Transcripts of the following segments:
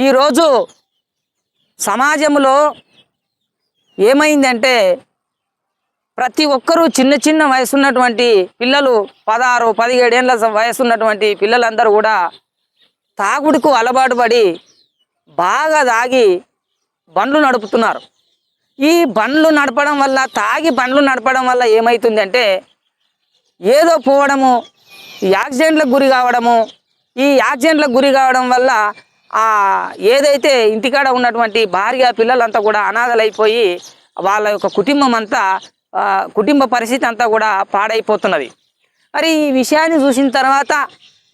ఈరోజు సమాజంలో ఏమైందంటే ప్రతి ఒక్కరూ చిన్న చిన్న వయసున్నటువంటి పిల్లలు 16, 17 ఏళ్ళ వయసున్నటువంటి పిల్లలందరూ కూడా తాగుడుకు అలవాటు పడి బాగా తాగి బండ్లు నడుపుతున్నారు. ఈ బండ్లు నడపడం వల్ల తాగి బండ్లు నడపడం వల్ల ఏమవుతుందంటే ఏదో పోవడము, యాక్సిడెంట్లకు గురి కావడము. ఈ యాక్సిడెంట్లకు గురి కావడం వల్ల ఏదైతే ఇంటికాడ ఉన్నటువంటి భార్య పిల్లలంతా కూడా అనాథలైపోయి వాళ్ళ యొక్క కుటుంబ పరిస్థితి అంతా కూడా పాడైపోతున్నది. మరి ఈ విషయాన్ని చూసిన తర్వాత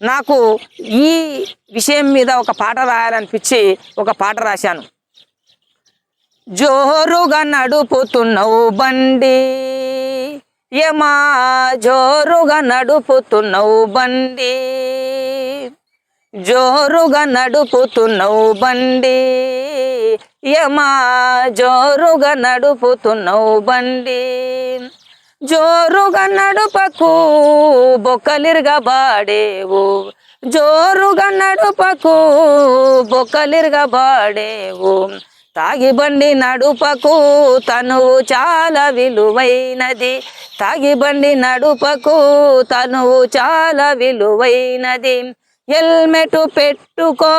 నాకు ఈ విషయం మీద ఒక పాట రాయాలనిపించి ఒక పాట రాశాను. జోరుగా నడుపుతున్నావు బండి యమా, జోరుగా నడుపుతున్నావు బండి, జోరుగా నడుపుతున్నావు బండి యమా, జోరుగా నడుపుతున్నావు బండి. జోరుగా నడుపకు బొక్కలిరగబాడేవు, జోరుగా నడుపకు బొక్కలిరగబాడేవు. తాగి బండి నడుపకు తనువు చాలా విలువైనది, తాగి బండి నడుపకు తనువు చాలా విలువైనది. హెల్మెట్ పెట్టుకో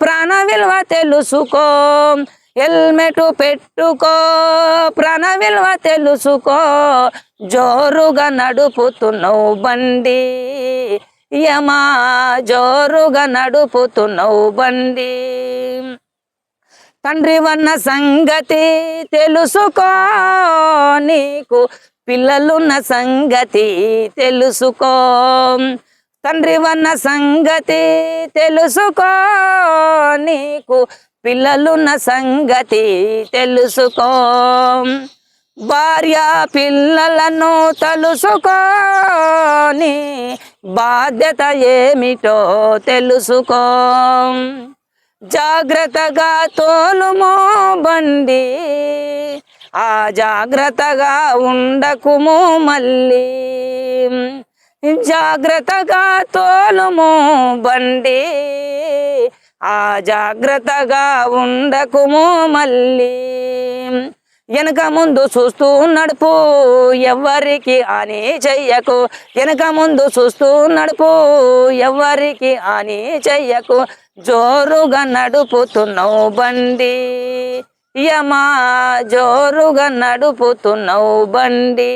ప్రాణ విలువ తెలుసుకో, హెల్మెట్ పెట్టుకో ప్రాణ విలువ తెలుసుకో. జోరుగా నడుపుతున్నావు బండి యమా, జోరుగా నడుపుతున్నావు బండి. తండ్రి వన్న సంగతి తెలుసుకో, నీకు పిల్లలున్న సంగతి తెలుసుకో. తండ్రి వన్న సంగతి తెలుసుకో, నీకు పిల్లలున్న సంగతి తెలుసుకో. భార్య పిల్లలను తలుసుకో, నీ బాధ్యత ఏమిటో తెలుసుకో. జాగ్రత్తగా తోలుమో బండి, జాగ్రత్తగా ఉండకుము మళ్ళీ. జాగ్రత్తగా తోలుము బండి, జాగ్రత్తగా ఉండకుము మళ్ళీ. వెనక ముందు చూస్తూ నడుపు, ఎవ్వరికి హాని చెయ్యకు, వెనక ముందు చూస్తూ నడుపు, ఎవ్వరికి హాని చెయ్యకు. జోరుగా నడుపుతున్నావు బండి యమా, జోరుగా నడుపుతున్నావు బండి.